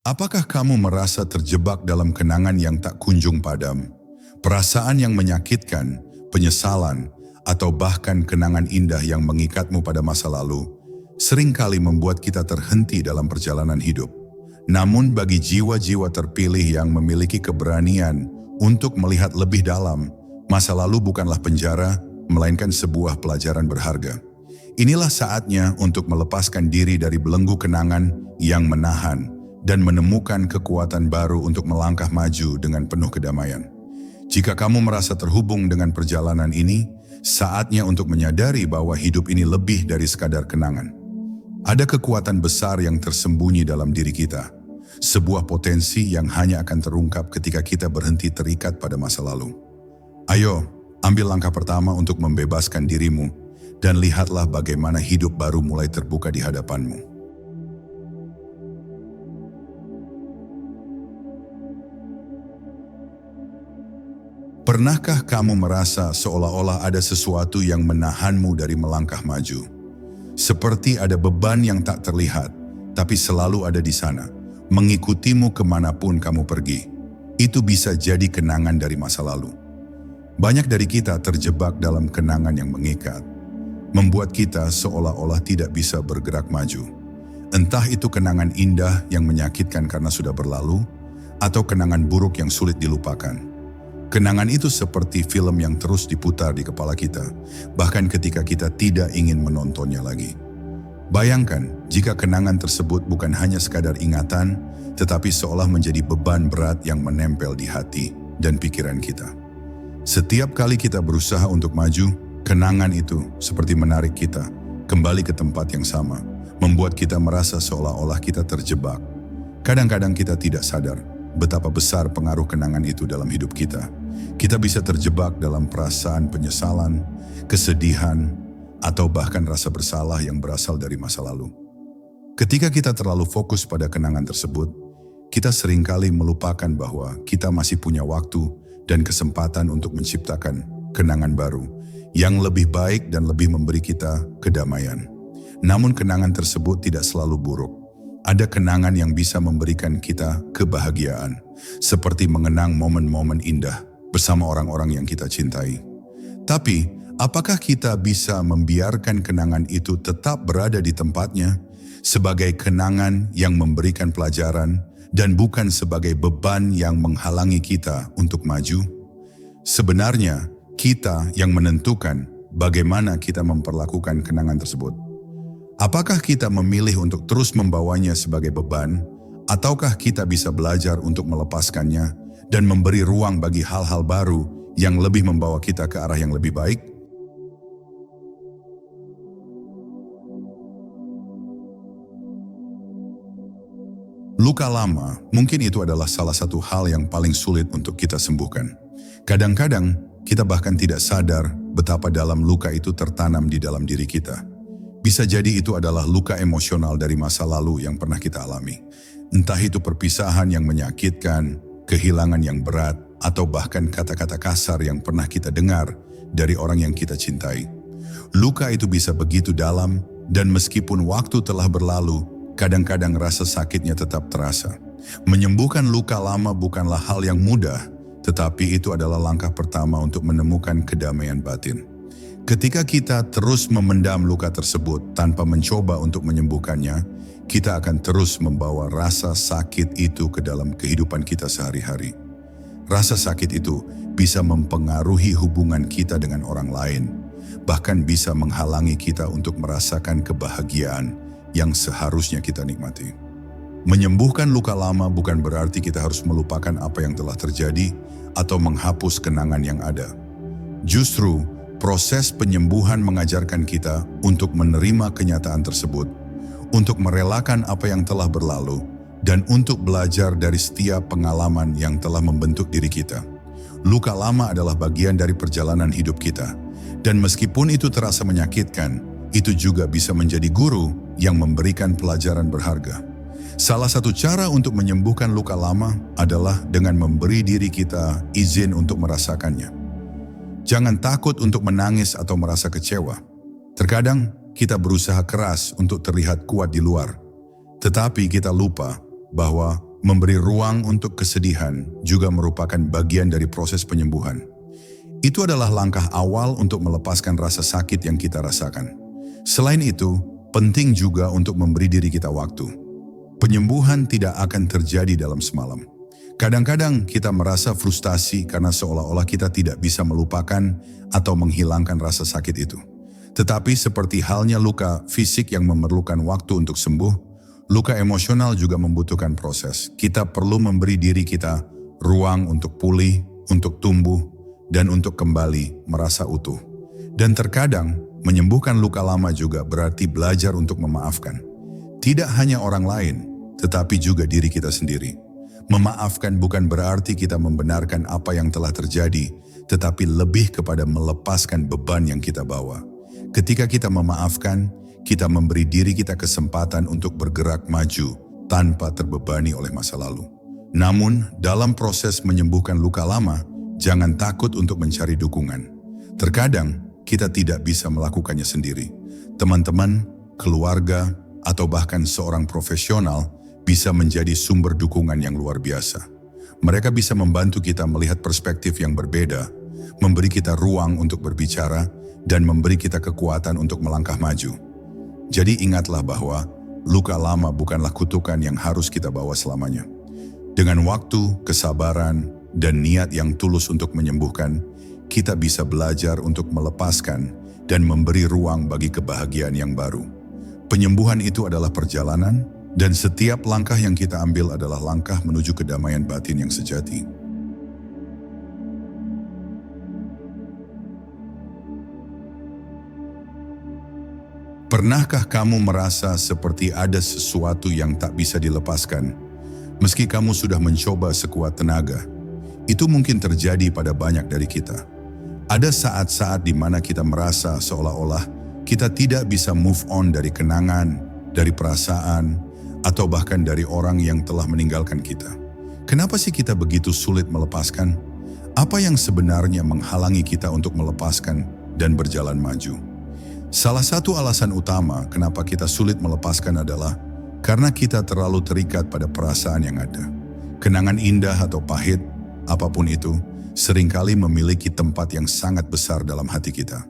Apakah kamu merasa terjebak dalam kenangan yang tak kunjung padam? Perasaan yang menyakitkan, penyesalan, atau bahkan kenangan indah yang mengikatmu pada masa lalu, seringkali membuat kita terhenti dalam perjalanan hidup. Namun bagi jiwa-jiwa terpilih yang memiliki keberanian untuk melihat lebih dalam, masa lalu bukanlah penjara, melainkan sebuah pelajaran berharga. Inilah saatnya untuk melepaskan diri dari belenggu kenangan yang menahan dan menemukan kekuatan baru untuk melangkah maju dengan penuh kedamaian. Jika kamu merasa terhubung dengan perjalanan ini, saatnya untuk menyadari bahwa hidup ini lebih dari sekadar kenangan. Ada kekuatan besar yang tersembunyi dalam diri kita, sebuah potensi yang hanya akan terungkap ketika kita berhenti terikat pada masa lalu. Ayo, ambil langkah pertama untuk membebaskan dirimu, dan lihatlah bagaimana hidup baru mulai terbuka di hadapanmu. Pernahkah kamu merasa seolah-olah ada sesuatu yang menahanmu dari melangkah maju? Seperti ada beban yang tak terlihat, tapi selalu ada di sana, mengikutimu kemanapun kamu pergi. Itu bisa jadi kenangan dari masa lalu. Banyak dari kita terjebak dalam kenangan yang mengikat, membuat kita seolah-olah tidak bisa bergerak maju. Entah itu kenangan indah yang menyakitkan karena sudah berlalu, atau kenangan buruk yang sulit dilupakan. Kenangan itu seperti film yang terus diputar di kepala kita, bahkan ketika kita tidak ingin menontonnya lagi. Bayangkan jika kenangan tersebut bukan hanya sekadar ingatan, tetapi seolah menjadi beban berat yang menempel di hati dan pikiran kita. Setiap kali kita berusaha untuk maju, kenangan itu seperti menarik kita kembali ke tempat yang sama, membuat kita merasa seolah-olah kita terjebak. Kadang-kadang kita tidak sadar betapa besar pengaruh kenangan itu dalam hidup kita. Kita bisa terjebak dalam perasaan penyesalan, kesedihan, atau bahkan rasa bersalah yang berasal dari masa lalu. Ketika kita terlalu fokus pada kenangan tersebut, kita seringkali melupakan bahwa kita masih punya waktu dan kesempatan untuk menciptakan kenangan baru yang lebih baik dan lebih memberi kita kedamaian. Namun kenangan tersebut tidak selalu buruk. Ada kenangan yang bisa memberikan kita kebahagiaan, seperti mengenang momen-momen indah bersama orang-orang yang kita cintai. Tapi, apakah kita bisa membiarkan kenangan itu tetap berada di tempatnya sebagai kenangan yang memberikan pelajaran dan bukan sebagai beban yang menghalangi kita untuk maju? Sebenarnya, kita yang menentukan bagaimana kita memperlakukan kenangan tersebut. Apakah kita memilih untuk terus membawanya sebagai beban, ataukah kita bisa belajar untuk melepaskannya dan memberi ruang bagi hal-hal baru yang lebih membawa kita ke arah yang lebih baik? Luka lama, mungkin itu adalah salah satu hal yang paling sulit untuk kita sembuhkan. Kadang-kadang, kita bahkan tidak sadar betapa dalam luka itu tertanam di dalam diri kita. Bisa jadi itu adalah luka emosional dari masa lalu yang pernah kita alami. Entah itu perpisahan yang menyakitkan, kehilangan yang berat, atau bahkan kata-kata kasar yang pernah kita dengar dari orang yang kita cintai. Luka itu bisa begitu dalam, dan meskipun waktu telah berlalu, kadang-kadang rasa sakitnya tetap terasa. Menyembuhkan luka lama bukanlah hal yang mudah, tetapi itu adalah langkah pertama untuk menemukan kedamaian batin. Ketika kita terus memendam luka tersebut tanpa mencoba untuk menyembuhkannya, kita akan terus membawa rasa sakit itu ke dalam kehidupan kita sehari-hari. Rasa sakit itu bisa mempengaruhi hubungan kita dengan orang lain, bahkan bisa menghalangi kita untuk merasakan kebahagiaan yang seharusnya kita nikmati. Menyembuhkan luka lama bukan berarti kita harus melupakan apa yang telah terjadi atau menghapus kenangan yang ada. Justru, proses penyembuhan mengajarkan kita untuk menerima kenyataan tersebut, untuk merelakan apa yang telah berlalu, dan untuk belajar dari setiap pengalaman yang telah membentuk diri kita. Luka lama adalah bagian dari perjalanan hidup kita, dan meskipun itu terasa menyakitkan, itu juga bisa menjadi guru yang memberikan pelajaran berharga. Salah satu cara untuk menyembuhkan luka lama adalah dengan memberi diri kita izin untuk merasakannya. Jangan takut untuk menangis atau merasa kecewa. Terkadang kita berusaha keras untuk terlihat kuat di luar, tetapi kita lupa bahwa Memberi ruang untuk kesedihan juga merupakan bagian dari proses penyembuhan. Itu adalah langkah awal untuk melepaskan rasa sakit yang kita rasakan. Selain itu, penting juga untuk memberi diri kita waktu. Penyembuhan tidak akan terjadi dalam semalam. Kadang-kadang kita merasa frustasi karena seolah-olah kita tidak bisa melupakan atau menghilangkan rasa sakit itu. Tetapi seperti halnya luka fisik yang memerlukan waktu untuk sembuh, luka emosional juga membutuhkan proses. Kita perlu memberi diri kita ruang untuk pulih, untuk tumbuh, dan untuk kembali merasa utuh. Dan terkadang, menyembuhkan luka lama juga berarti belajar untuk memaafkan. Tidak hanya orang lain, tetapi juga diri kita sendiri. Memaafkan bukan berarti kita membenarkan apa yang telah terjadi, tetapi lebih kepada melepaskan beban yang kita bawa. Ketika kita memaafkan, kita memberi diri kita kesempatan untuk bergerak maju tanpa terbebani oleh masa lalu. Namun, dalam proses menyembuhkan luka lama, jangan takut untuk mencari dukungan. Terkadang, kita tidak bisa melakukannya sendiri. Teman-teman, keluarga, atau bahkan seorang profesional bisa menjadi sumber dukungan yang luar biasa. Mereka bisa membantu kita melihat perspektif yang berbeda, memberi kita ruang untuk berbicara, dan memberi kita kekuatan untuk melangkah maju. Jadi ingatlah bahwa luka lama bukanlah kutukan yang harus kita bawa selamanya. Dengan waktu, kesabaran, dan niat yang tulus untuk menyembuhkan, kita bisa belajar untuk melepaskan dan memberi ruang bagi kebahagiaan yang baru. Penyembuhan itu adalah perjalanan, dan setiap langkah yang kita ambil adalah langkah menuju kedamaian batin yang sejati. Pernahkah kamu merasa seperti ada sesuatu yang tak bisa dilepaskan? Meski kamu sudah mencoba sekuat tenaga, itu mungkin terjadi pada banyak dari kita. Ada saat-saat di mana kita merasa seolah-olah kita tidak bisa move on dari kenangan, dari perasaan, atau bahkan dari orang yang telah meninggalkan kita. Kenapa sih kita begitu sulit melepaskan? Apa yang sebenarnya menghalangi kita untuk melepaskan dan berjalan maju? Salah satu alasan utama kenapa kita sulit melepaskan adalah karena kita terlalu terikat pada perasaan yang ada. Kenangan indah atau pahit, apapun itu, seringkali memiliki tempat yang sangat besar dalam hati kita.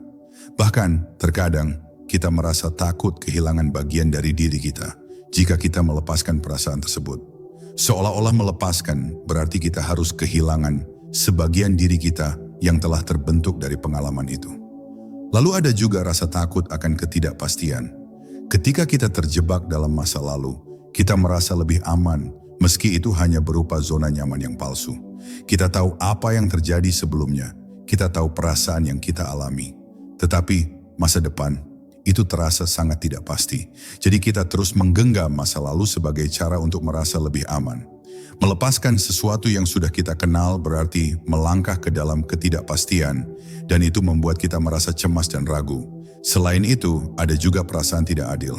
Bahkan, terkadang kita merasa takut kehilangan bagian dari diri kita jika kita melepaskan perasaan tersebut. Seolah-olah melepaskan berarti kita harus kehilangan sebagian diri kita yang telah terbentuk dari pengalaman itu. Lalu ada juga rasa takut akan ketidakpastian. Ketika kita terjebak dalam masa lalu, kita merasa lebih aman meski itu hanya berupa zona nyaman yang palsu. Kita tahu apa yang terjadi sebelumnya, kita tahu perasaan yang kita alami. Tetapi masa depan itu terasa sangat tidak pasti. Jadi kita terus menggenggam masa lalu sebagai cara untuk merasa lebih aman. Melepaskan sesuatu yang sudah kita kenal berarti melangkah ke dalam ketidakpastian, dan itu membuat kita merasa cemas dan ragu. Selain itu, ada juga perasaan tidak adil.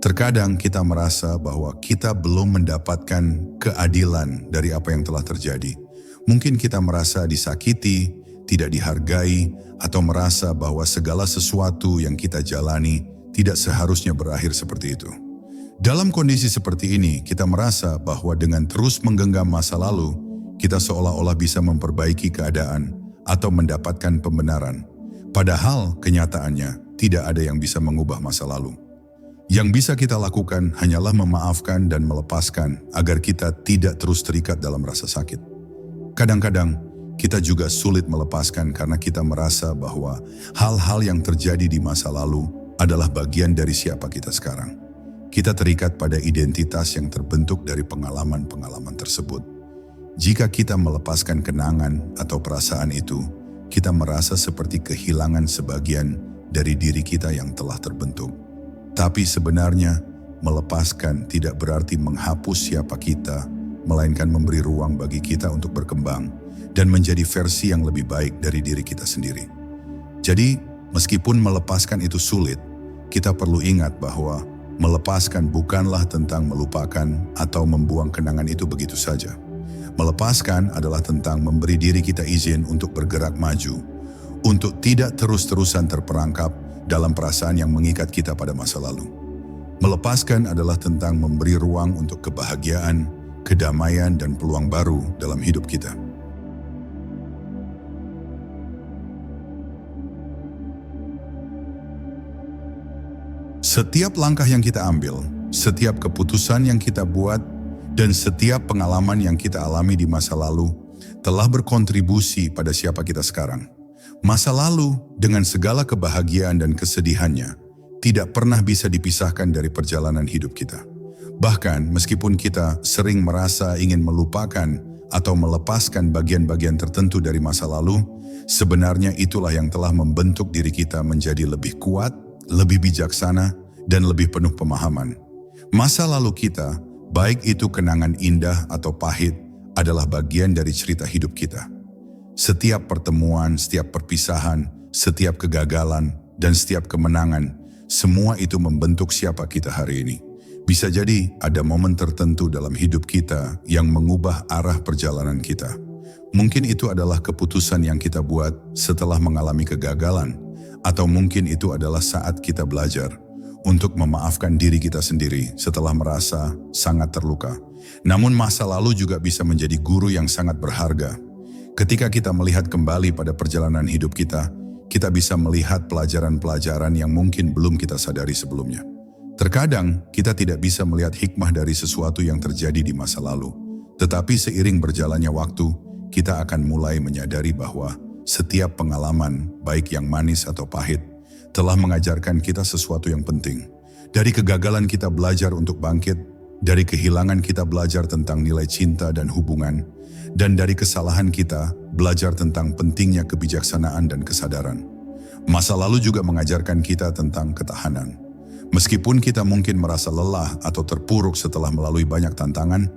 Terkadang kita merasa bahwa kita belum mendapatkan keadilan dari apa yang telah terjadi. Mungkin kita merasa disakiti, tidak dihargai, atau merasa bahwa segala sesuatu yang kita jalani tidak seharusnya berakhir seperti itu. Dalam kondisi seperti ini, kita merasa bahwa dengan terus menggenggam masa lalu, kita seolah-olah bisa memperbaiki keadaan atau mendapatkan pembenaran. Padahal kenyataannya tidak ada yang bisa mengubah masa lalu. Yang bisa kita lakukan hanyalah memaafkan dan melepaskan agar kita tidak terus terikat dalam rasa sakit. Kadang-kadang, kita juga sulit melepaskan karena kita merasa bahwa hal-hal yang terjadi di masa lalu adalah bagian dari siapa kita sekarang. Kita terikat pada identitas yang terbentuk dari pengalaman-pengalaman tersebut. Jika kita melepaskan kenangan atau perasaan itu, kita merasa seperti kehilangan sebagian dari diri kita yang telah terbentuk. Tapi sebenarnya, melepaskan tidak berarti menghapus siapa kita, melainkan memberi ruang bagi kita untuk berkembang dan menjadi versi yang lebih baik dari diri kita sendiri. Jadi, meskipun melepaskan itu sulit, kita perlu ingat bahwa melepaskan bukanlah tentang melupakan atau membuang kenangan itu begitu saja. Melepaskan adalah tentang memberi diri kita izin untuk bergerak maju, untuk tidak terus-terusan terperangkap dalam perasaan yang mengikat kita pada masa lalu. Melepaskan adalah tentang memberi ruang untuk kebahagiaan, kedamaian, dan peluang baru dalam hidup kita. Setiap langkah yang kita ambil, setiap keputusan yang kita buat, dan setiap pengalaman yang kita alami di masa lalu telah berkontribusi pada siapa kita sekarang. Masa lalu dengan segala kebahagiaan dan kesedihannya tidak pernah bisa dipisahkan dari perjalanan hidup kita. Bahkan meskipun kita sering merasa ingin melupakan atau melepaskan bagian-bagian tertentu dari masa lalu, sebenarnya itulah yang telah membentuk diri kita menjadi lebih kuat, lebih bijaksana, dan lebih penuh pemahaman. Masa lalu kita, baik itu kenangan indah atau pahit, adalah bagian dari cerita hidup kita. Setiap pertemuan, setiap perpisahan, setiap kegagalan, dan setiap kemenangan, semua itu membentuk siapa kita hari ini. Bisa jadi ada momen tertentu dalam hidup kita yang mengubah arah perjalanan kita. Mungkin itu adalah keputusan yang kita buat setelah mengalami kegagalan, atau mungkin itu adalah saat kita belajar untuk memaafkan diri kita sendiri setelah merasa sangat terluka. Namun masa lalu juga bisa menjadi guru yang sangat berharga. Ketika kita melihat kembali pada perjalanan hidup kita bisa melihat pelajaran-pelajaran yang mungkin belum kita sadari sebelumnya. Terkadang kita tidak bisa melihat hikmah dari sesuatu yang terjadi di masa lalu. Tetapi seiring berjalannya waktu, kita akan mulai menyadari bahwa setiap pengalaman, baik yang manis atau pahit, telah mengajarkan kita sesuatu yang penting. Dari kegagalan kita belajar untuk bangkit, dari kehilangan kita belajar tentang nilai cinta dan hubungan, dan dari kesalahan kita belajar tentang pentingnya kebijaksanaan dan kesadaran. Masa lalu juga mengajarkan kita tentang ketahanan. Meskipun kita mungkin merasa lelah atau terpuruk setelah melalui banyak tantangan,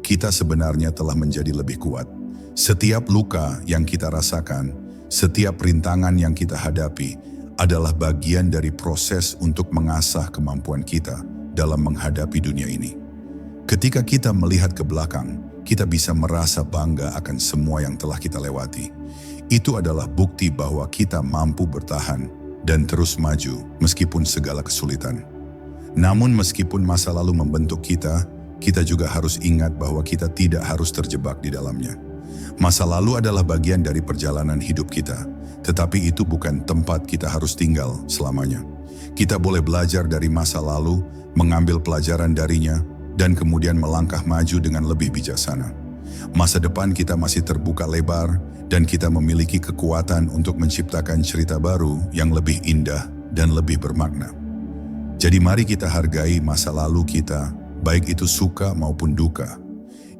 kita sebenarnya telah menjadi lebih kuat. Setiap luka yang kita rasakan, setiap rintangan yang kita hadapi, adalah bagian dari proses untuk mengasah kemampuan kita dalam menghadapi dunia ini. Ketika kita melihat ke belakang, kita bisa merasa bangga akan semua yang telah kita lewati. Itu adalah bukti bahwa kita mampu bertahan dan terus maju meskipun segala kesulitan. Namun meskipun masa lalu membentuk kita juga harus ingat bahwa kita tidak harus terjebak di dalamnya. Masa lalu adalah bagian dari perjalanan hidup kita, tetapi itu bukan tempat kita harus tinggal selamanya. Kita boleh belajar dari masa lalu, mengambil pelajaran darinya, dan kemudian melangkah maju dengan lebih bijaksana. Masa depan kita masih terbuka lebar, dan kita memiliki kekuatan untuk menciptakan cerita baru yang lebih indah dan lebih bermakna. Jadi mari kita hargai masa lalu kita, baik itu suka maupun duka.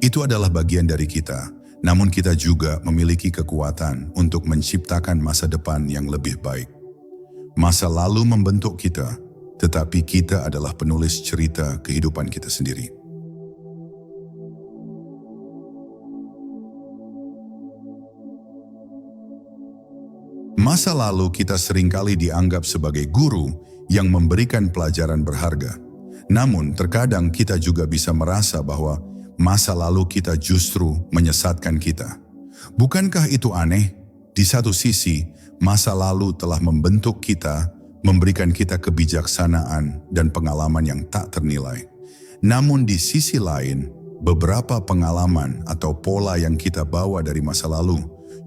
Itu adalah bagian dari kita. Namun kita juga memiliki kekuatan untuk menciptakan masa depan yang lebih baik. Masa lalu membentuk kita, tetapi kita adalah penulis cerita kehidupan kita sendiri. Masa lalu kita seringkali dianggap sebagai guru yang memberikan pelajaran berharga. Namun terkadang kita juga bisa merasa bahwa masa lalu kita justru menyesatkan kita. Bukankah itu aneh? Di satu sisi, masa lalu telah membentuk kita, memberikan kita kebijaksanaan dan pengalaman yang tak ternilai. Namun di sisi lain, beberapa pengalaman atau pola yang kita bawa dari masa lalu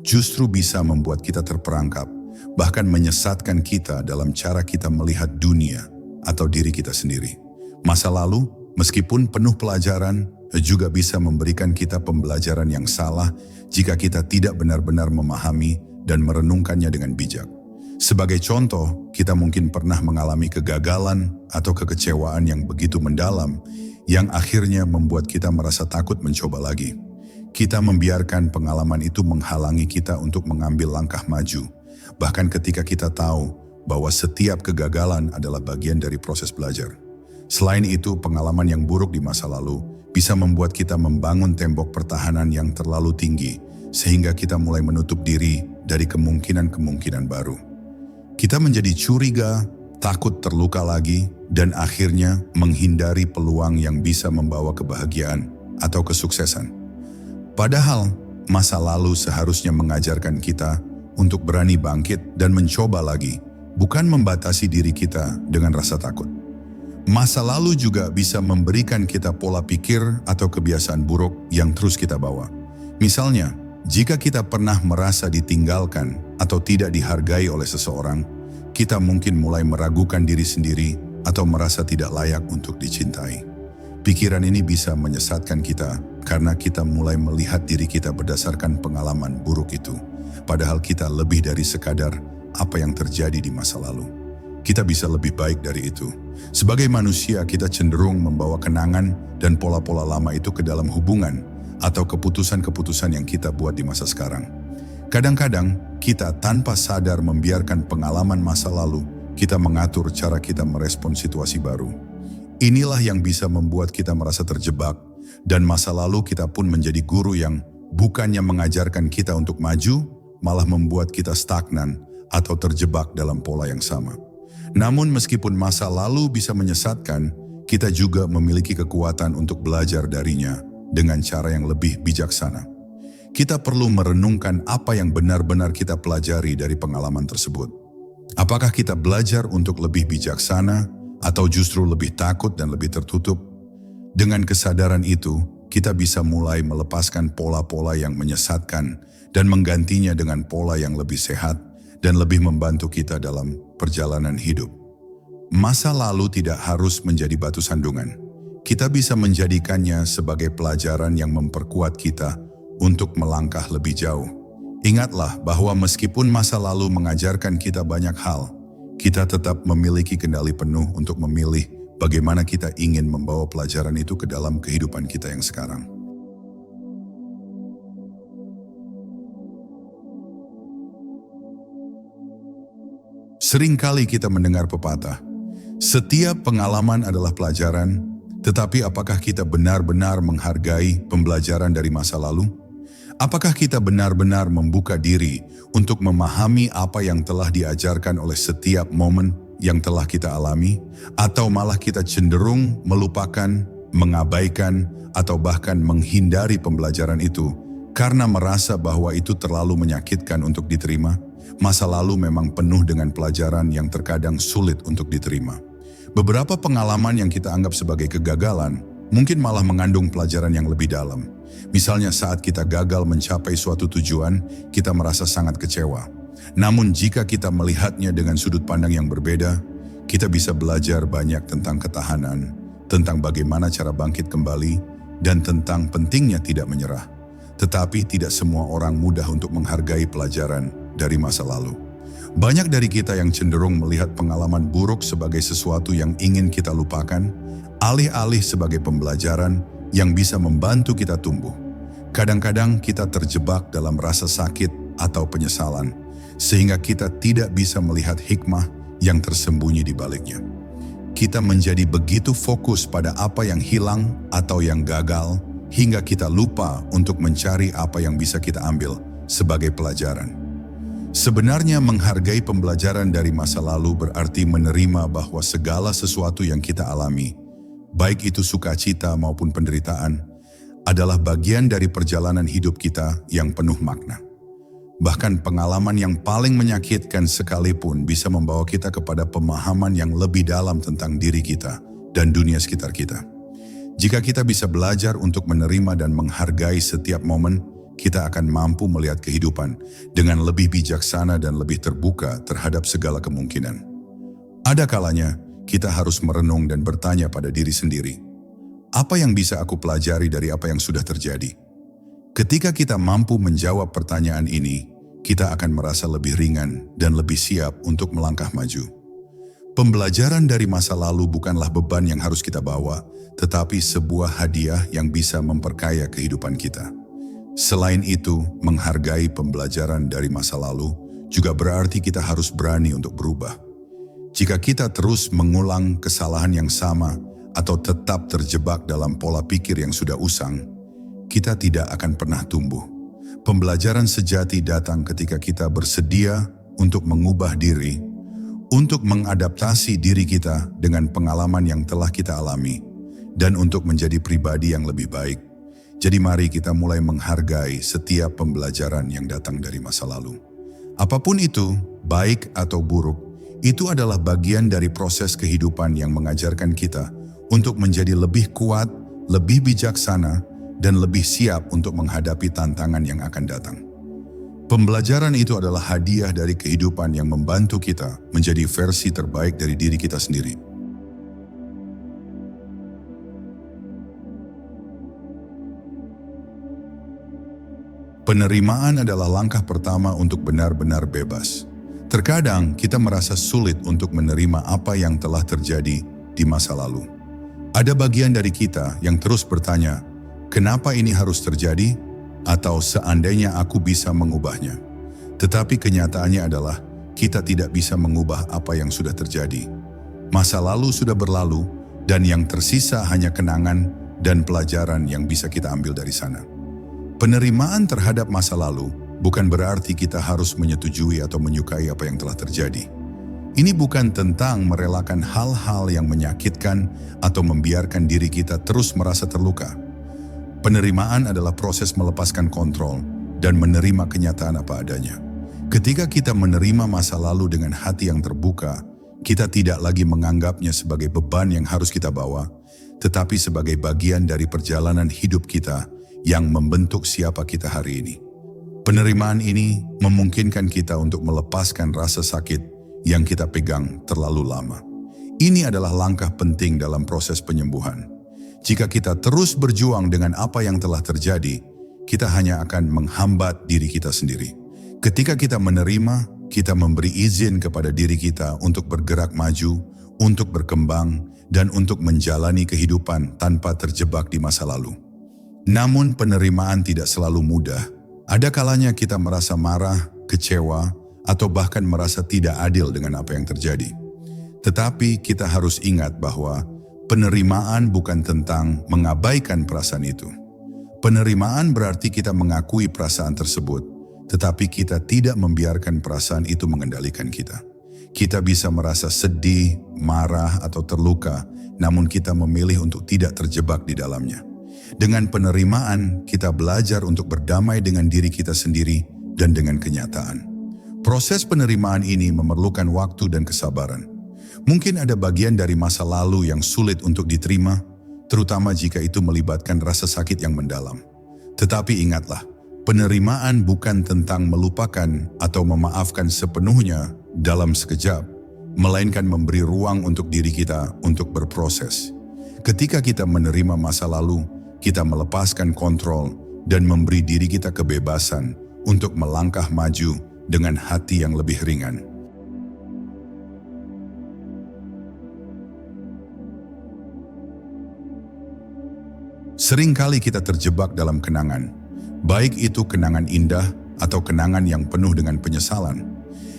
justru bisa membuat kita terperangkap, bahkan menyesatkan kita dalam cara kita melihat dunia atau diri kita sendiri. Masa lalu, meskipun penuh pelajaran, juga bisa memberikan kita pembelajaran yang salah jika kita tidak benar-benar memahami dan merenungkannya dengan bijak. Sebagai contoh, kita mungkin pernah mengalami kegagalan atau kekecewaan yang begitu mendalam yang akhirnya membuat kita merasa takut mencoba lagi. Kita membiarkan pengalaman itu menghalangi kita untuk mengambil langkah maju, bahkan ketika kita tahu bahwa setiap kegagalan adalah bagian dari proses belajar. Selain itu, pengalaman yang buruk di masa lalu bisa membuat kita membangun tembok pertahanan yang terlalu tinggi, sehingga kita mulai menutup diri dari kemungkinan-kemungkinan baru. Kita menjadi curiga, takut terluka lagi, dan akhirnya menghindari peluang yang bisa membawa kebahagiaan atau kesuksesan. Padahal, masa lalu seharusnya mengajarkan kita untuk berani bangkit dan mencoba lagi, bukan membatasi diri kita dengan rasa takut. Masa lalu juga bisa memberikan kita pola pikir atau kebiasaan buruk yang terus kita bawa. Misalnya, jika kita pernah merasa ditinggalkan atau tidak dihargai oleh seseorang, kita mungkin mulai meragukan diri sendiri atau merasa tidak layak untuk dicintai. Pikiran ini bisa menyesatkan kita karena kita mulai melihat diri kita berdasarkan pengalaman buruk itu. Padahal kita lebih dari sekadar apa yang terjadi di masa lalu. Kita bisa lebih baik dari itu. Sebagai manusia, kita cenderung membawa kenangan dan pola-pola lama itu ke dalam hubungan atau keputusan-keputusan yang kita buat di masa sekarang. Kadang-kadang, kita tanpa sadar membiarkan pengalaman masa lalu, kita mengatur cara kita merespon situasi baru. Inilah yang bisa membuat kita merasa terjebak, dan masa lalu kita pun menjadi guru yang bukannya mengajarkan kita untuk maju, malah membuat kita stagnan atau terjebak dalam pola yang sama. Namun meskipun masa lalu bisa menyesatkan, kita juga memiliki kekuatan untuk belajar darinya dengan cara yang lebih bijaksana. Kita perlu merenungkan apa yang benar-benar kita pelajari dari pengalaman tersebut. Apakah kita belajar untuk lebih bijaksana atau justru lebih takut dan lebih tertutup? Dengan kesadaran itu, kita bisa mulai melepaskan pola-pola yang menyesatkan dan menggantinya dengan pola yang lebih sehat dan lebih membantu kita dalam perjalanan hidup. Masa lalu tidak harus menjadi batu sandungan. Kita bisa menjadikannya sebagai pelajaran yang memperkuat kita untuk melangkah lebih jauh. Ingatlah bahwa meskipun masa lalu mengajarkan kita banyak hal, kita tetap memiliki kendali penuh untuk memilih bagaimana kita ingin membawa pelajaran itu ke dalam kehidupan kita yang sekarang. Seringkali kita mendengar pepatah, setiap pengalaman adalah pelajaran, tetapi apakah kita benar-benar menghargai pembelajaran dari masa lalu? Apakah kita benar-benar membuka diri untuk memahami apa yang telah diajarkan oleh setiap momen yang telah kita alami? Atau malah kita cenderung melupakan, mengabaikan, atau bahkan menghindari pembelajaran itu karena merasa bahwa itu terlalu menyakitkan untuk diterima? Masa lalu memang penuh dengan pelajaran yang terkadang sulit untuk diterima. Beberapa pengalaman yang kita anggap sebagai kegagalan mungkin malah mengandung pelajaran yang lebih dalam. Misalnya saat kita gagal mencapai suatu tujuan, kita merasa sangat kecewa. Namun jika kita melihatnya dengan sudut pandang yang berbeda, kita bisa belajar banyak tentang ketahanan, tentang bagaimana cara bangkit kembali, dan tentang pentingnya tidak menyerah. Tetapi tidak semua orang mudah untuk menghargai pelajaran dari masa lalu. Banyak dari kita yang cenderung melihat pengalaman buruk sebagai sesuatu yang ingin kita lupakan, alih-alih sebagai pembelajaran yang bisa membantu kita tumbuh. Kadang-kadang kita terjebak dalam rasa sakit atau penyesalan, sehingga kita tidak bisa melihat hikmah yang tersembunyi di baliknya. Kita menjadi begitu fokus pada apa yang hilang atau yang gagal, hingga kita lupa untuk mencari apa yang bisa kita ambil sebagai pelajaran. Sebenarnya menghargai pembelajaran dari masa lalu berarti menerima bahwa segala sesuatu yang kita alami, baik itu sukacita maupun penderitaan, adalah bagian dari perjalanan hidup kita yang penuh makna. Bahkan pengalaman yang paling menyakitkan sekalipun bisa membawa kita kepada pemahaman yang lebih dalam tentang diri kita dan dunia sekitar kita. Jika kita bisa belajar untuk menerima dan menghargai setiap momen, kita akan mampu melihat kehidupan dengan lebih bijaksana dan lebih terbuka terhadap segala kemungkinan. Ada kalanya kita harus merenung dan bertanya pada diri sendiri, apa yang bisa aku pelajari dari apa yang sudah terjadi? Ketika kita mampu menjawab pertanyaan ini, kita akan merasa lebih ringan dan lebih siap untuk melangkah maju. Pembelajaran dari masa lalu bukanlah beban yang harus kita bawa, tetapi sebuah hadiah yang bisa memperkaya kehidupan kita. Selain itu, menghargai pembelajaran dari masa lalu juga berarti kita harus berani untuk berubah. Jika kita terus mengulang kesalahan yang sama atau tetap terjebak dalam pola pikir yang sudah usang, kita tidak akan pernah tumbuh. Pembelajaran sejati datang ketika kita bersedia untuk mengubah diri, untuk mengadaptasi diri kita dengan pengalaman yang telah kita alami, dan untuk menjadi pribadi yang lebih baik. Jadi mari kita mulai menghargai setiap pembelajaran yang datang dari masa lalu. Apapun itu, baik atau buruk, Itu adalah bagian dari proses kehidupan yang mengajarkan kita untuk menjadi lebih kuat, lebih bijaksana, dan lebih siap untuk menghadapi tantangan yang akan datang. Pembelajaran itu adalah hadiah dari kehidupan yang membantu kita menjadi versi terbaik dari diri kita sendiri. Penerimaan adalah langkah pertama untuk benar-benar bebas. Terkadang kita merasa sulit untuk menerima apa yang telah terjadi di masa lalu. Ada bagian dari kita yang terus bertanya, kenapa ini harus terjadi? Atau seandainya aku bisa mengubahnya. Tetapi kenyataannya adalah kita tidak bisa mengubah apa yang sudah terjadi. Masa lalu sudah berlalu dan yang tersisa hanya kenangan dan pelajaran yang bisa kita ambil dari sana. Penerimaan terhadap masa lalu bukan berarti kita harus menyetujui atau menyukai apa yang telah terjadi. Ini bukan tentang merelakan hal-hal yang menyakitkan atau membiarkan diri kita terus merasa terluka. Penerimaan adalah proses melepaskan kontrol dan menerima kenyataan apa adanya. Ketika kita menerima masa lalu dengan hati yang terbuka, kita tidak lagi menganggapnya sebagai beban yang harus kita bawa, tetapi sebagai bagian dari perjalanan hidup kita yang membentuk siapa kita hari ini. Penerimaan ini memungkinkan kita untuk melepaskan rasa sakit yang kita pegang terlalu lama. Ini adalah langkah penting dalam proses penyembuhan. Jika kita terus berjuang dengan apa yang telah terjadi, kita hanya akan menghambat diri kita sendiri. Ketika kita menerima, kita memberi izin kepada diri kita untuk bergerak maju, untuk berkembang, dan untuk menjalani kehidupan tanpa terjebak di masa lalu. Namun penerimaan tidak selalu mudah. Ada kalanya kita merasa marah, kecewa, atau bahkan merasa tidak adil dengan apa yang terjadi. Tetapi kita harus ingat bahwa penerimaan bukan tentang mengabaikan perasaan itu. Penerimaan berarti kita mengakui perasaan tersebut, tetapi kita tidak membiarkan perasaan itu mengendalikan kita. Kita bisa merasa sedih, marah, atau terluka, namun kita memilih untuk tidak terjebak di dalamnya. Dengan penerimaan, kita belajar untuk berdamai dengan diri kita sendiri dan dengan kenyataan. Proses penerimaan ini memerlukan waktu dan kesabaran. Mungkin ada bagian dari masa lalu yang sulit untuk diterima, terutama jika itu melibatkan rasa sakit yang mendalam. Tetapi ingatlah, penerimaan bukan tentang melupakan atau memaafkan sepenuhnya dalam sekejap, melainkan memberi ruang untuk diri kita untuk berproses. Ketika kita menerima masa lalu, kita melepaskan kontrol dan memberi diri kita kebebasan untuk melangkah maju dengan hati yang lebih ringan. Seringkali kita terjebak dalam kenangan, baik itu kenangan indah atau kenangan yang penuh dengan penyesalan.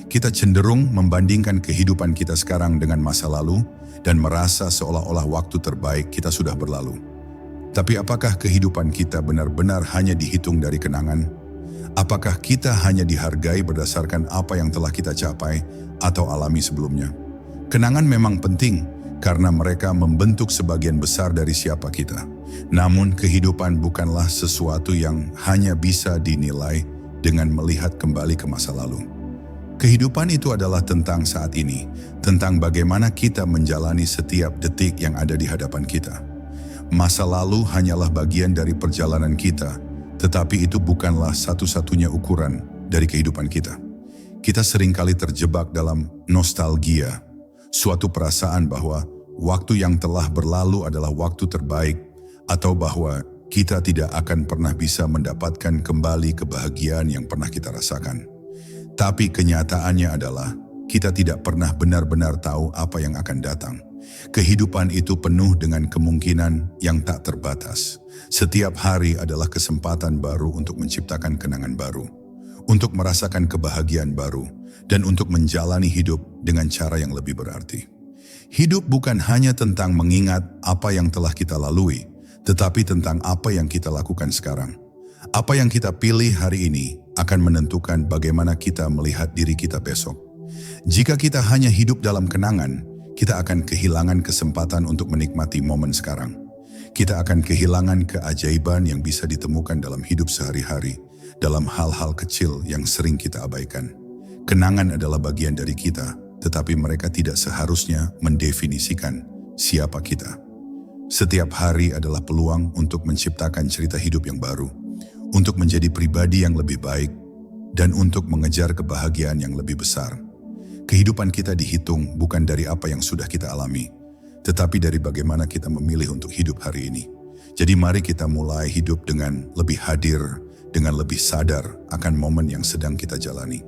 Kita cenderung membandingkan kehidupan kita sekarang dengan masa lalu dan merasa seolah-olah waktu terbaik kita sudah berlalu. Tapi apakah kehidupan kita benar-benar hanya dihitung dari kenangan? Apakah kita hanya dihargai berdasarkan apa yang telah kita capai atau alami sebelumnya? Kenangan memang penting karena mereka membentuk sebagian besar dari siapa kita. Namun kehidupan bukanlah sesuatu yang hanya bisa dinilai dengan melihat kembali ke masa lalu. Kehidupan itu adalah tentang saat ini, tentang bagaimana kita menjalani setiap detik yang ada di hadapan kita. Masa lalu hanyalah bagian dari perjalanan kita, tetapi itu bukanlah satu-satunya ukuran dari kehidupan kita. Kita seringkali terjebak dalam nostalgia, suatu perasaan bahwa waktu yang telah berlalu adalah waktu terbaik, atau bahwa kita tidak akan pernah bisa mendapatkan kembali kebahagiaan yang pernah kita rasakan. Tapi kenyataannya adalah kita tidak pernah benar-benar tahu apa yang akan datang. Kehidupan itu penuh dengan kemungkinan yang tak terbatas. Setiap hari adalah kesempatan baru untuk menciptakan kenangan baru, untuk merasakan kebahagiaan baru, dan untuk menjalani hidup dengan cara yang lebih berarti. Hidup bukan hanya tentang mengingat apa yang telah kita lalui, tetapi tentang apa yang kita lakukan sekarang. Apa yang kita pilih hari ini akan menentukan bagaimana kita melihat diri kita besok. Jika kita hanya hidup dalam kenangan, kita akan kehilangan kesempatan untuk menikmati momen sekarang. Kita akan kehilangan keajaiban yang bisa ditemukan dalam hidup sehari-hari, dalam hal-hal kecil yang sering kita abaikan. Kenangan adalah bagian dari kita, tetapi mereka tidak seharusnya mendefinisikan siapa kita. Setiap hari adalah peluang untuk menciptakan cerita hidup yang baru, untuk menjadi pribadi yang lebih baik, dan untuk mengejar kebahagiaan yang lebih besar. Kehidupan kita dihitung bukan dari apa yang sudah kita alami, tetapi dari bagaimana kita memilih untuk hidup hari ini. Jadi mari kita mulai hidup dengan lebih hadir, dengan lebih sadar akan momen yang sedang kita jalani.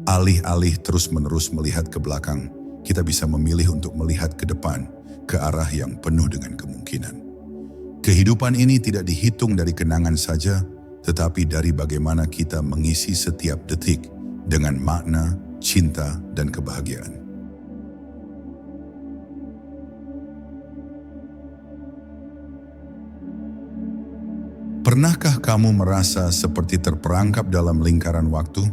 Alih-alih terus-menerus melihat ke belakang, kita bisa memilih untuk melihat ke depan, ke arah yang penuh dengan kemungkinan. Kehidupan ini tidak dihitung dari kenangan saja, tetapi dari bagaimana kita mengisi setiap detik dengan makna, cinta, dan kebahagiaan. Pernahkah kamu merasa seperti terperangkap dalam lingkaran waktu?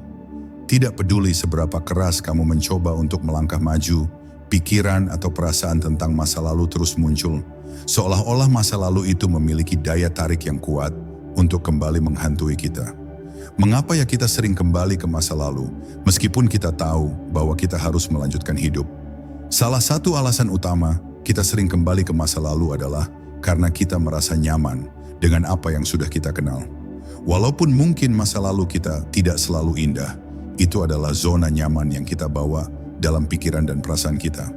Tidak peduli seberapa keras kamu mencoba untuk melangkah maju, pikiran atau perasaan tentang masa lalu terus muncul, seolah-olah masa lalu itu memiliki daya tarik yang kuat untuk kembali menghantui kita. Mengapa ya kita sering kembali ke masa lalu, meskipun kita tahu bahwa kita harus melanjutkan hidup? Salah satu alasan utama kita sering kembali ke masa lalu adalah karena kita merasa nyaman dengan apa yang sudah kita kenal. Walaupun mungkin masa lalu kita tidak selalu indah, itu adalah zona nyaman yang kita bawa dalam pikiran dan perasaan kita.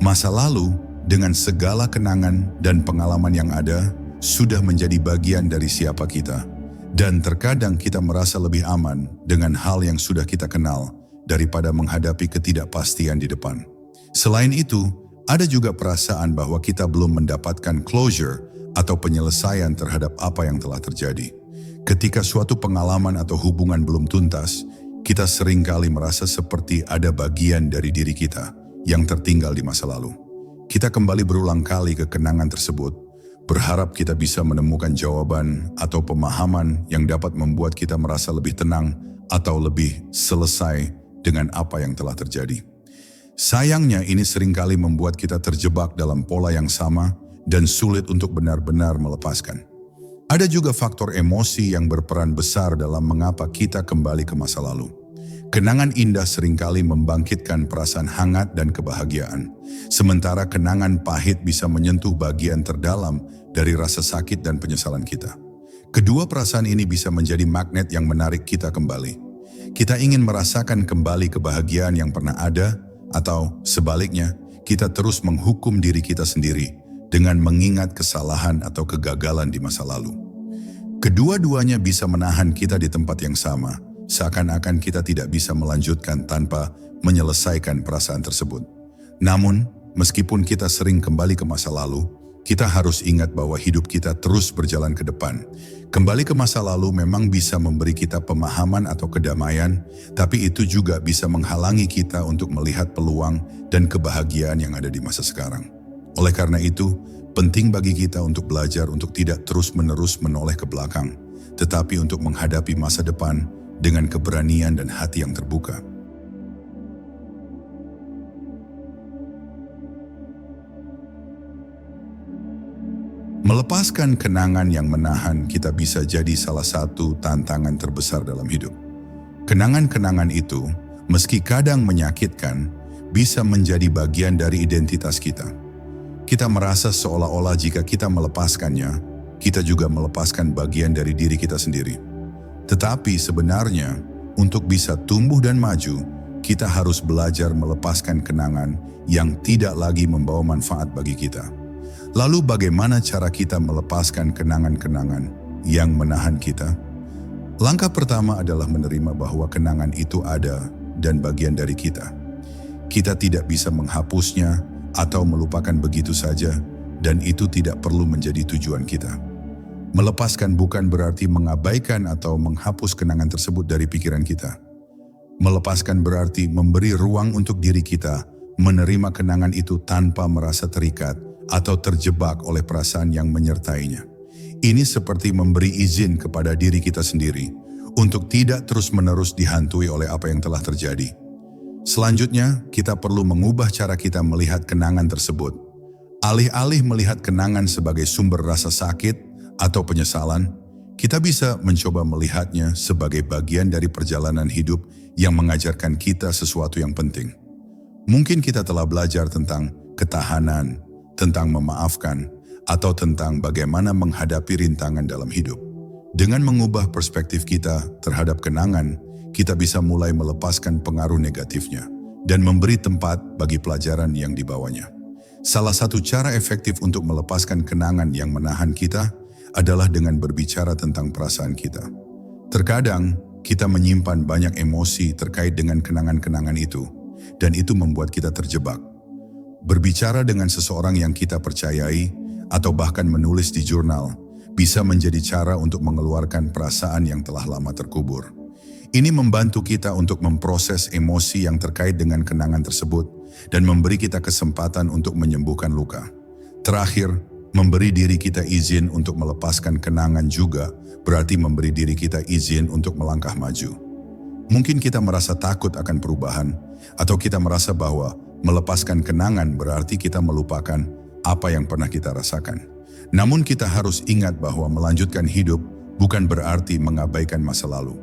Masa lalu dengan segala kenangan dan pengalaman yang ada sudah menjadi bagian dari siapa kita. Dan terkadang kita merasa lebih aman dengan hal yang sudah kita kenal daripada menghadapi ketidakpastian di depan. Selain itu, ada juga perasaan bahwa kita belum mendapatkan closure atau penyelesaian terhadap apa yang telah terjadi. Ketika suatu pengalaman atau hubungan belum tuntas, kita seringkali merasa seperti ada bagian dari diri kita yang tertinggal di masa lalu. Kita kembali berulang kali ke kenangan tersebut, berharap kita bisa menemukan jawaban atau pemahaman yang dapat membuat kita merasa lebih tenang atau lebih selesai dengan apa yang telah terjadi. Sayangnya ini seringkali membuat kita terjebak dalam pola yang sama dan sulit untuk benar-benar melepaskan. Ada juga faktor emosi yang berperan besar dalam mengapa kita kembali ke masa lalu. Kenangan indah seringkali membangkitkan perasaan hangat dan kebahagiaan, sementara kenangan pahit bisa menyentuh bagian terdalam dari rasa sakit dan penyesalan kita. Kedua perasaan ini bisa menjadi magnet yang menarik kita kembali. Kita ingin merasakan kembali kebahagiaan yang pernah ada, atau sebaliknya, kita terus menghukum diri kita sendiri dengan mengingat kesalahan atau kegagalan di masa lalu. Kedua-duanya bisa menahan kita di tempat yang sama, seakan-akan kita tidak bisa melanjutkan tanpa menyelesaikan perasaan tersebut. Namun, meskipun kita sering kembali ke masa lalu, kita harus ingat bahwa hidup kita terus berjalan ke depan. Kembali ke masa lalu memang bisa memberi kita pemahaman atau kedamaian, tapi itu juga bisa menghalangi kita untuk melihat peluang dan kebahagiaan yang ada di masa sekarang. Oleh karena itu, penting bagi kita untuk belajar untuk tidak terus-menerus menoleh ke belakang, tetapi untuk menghadapi masa depan dengan keberanian dan hati yang terbuka. Melepaskan kenangan yang menahan kita bisa jadi salah satu tantangan terbesar dalam hidup. Kenangan-kenangan itu, meski kadang menyakitkan, bisa menjadi bagian dari identitas kita. Kita merasa seolah-olah jika kita melepaskannya, kita juga melepaskan bagian dari diri kita sendiri. Tetapi sebenarnya, untuk bisa tumbuh dan maju, kita harus belajar melepaskan kenangan yang tidak lagi membawa manfaat bagi kita. Lalu bagaimana cara kita melepaskan kenangan-kenangan yang menahan kita? Langkah pertama adalah menerima bahwa kenangan itu ada dan bagian dari kita. Kita tidak bisa menghapusnya atau melupakan begitu saja, dan itu tidak perlu menjadi tujuan kita. Melepaskan bukan berarti mengabaikan atau menghapus kenangan tersebut dari pikiran kita. Melepaskan berarti memberi ruang untuk diri kita menerima kenangan itu tanpa merasa terikat atau terjebak oleh perasaan yang menyertainya. Ini seperti memberi izin kepada diri kita sendiri untuk tidak terus-menerus dihantui oleh apa yang telah terjadi. Selanjutnya, kita perlu mengubah cara kita melihat kenangan tersebut. Alih-alih melihat kenangan sebagai sumber rasa sakit atau penyesalan, kita bisa mencoba melihatnya sebagai bagian dari perjalanan hidup yang mengajarkan kita sesuatu yang penting. Mungkin kita telah belajar tentang ketahanan, tentang memaafkan, atau tentang bagaimana menghadapi rintangan dalam hidup. Dengan mengubah perspektif kita terhadap kenangan, kita bisa mulai melepaskan pengaruh negatifnya dan memberi tempat bagi pelajaran yang dibawanya. Salah satu cara efektif untuk melepaskan kenangan yang menahan kita adalah dengan berbicara tentang perasaan kita. Terkadang, kita menyimpan banyak emosi terkait dengan kenangan-kenangan itu, dan itu membuat kita terjebak. Berbicara dengan seseorang yang kita percayai, atau bahkan menulis di jurnal, bisa menjadi cara untuk mengeluarkan perasaan yang telah lama terkubur. Ini membantu kita untuk memproses emosi yang terkait dengan kenangan tersebut dan memberi kita kesempatan untuk menyembuhkan luka. Terakhir, memberi diri kita izin untuk melepaskan kenangan juga berarti memberi diri kita izin untuk melangkah maju. Mungkin kita merasa takut akan perubahan, atau kita merasa bahwa melepaskan kenangan berarti kita melupakan apa yang pernah kita rasakan. Namun kita harus ingat bahwa melanjutkan hidup bukan berarti mengabaikan masa lalu.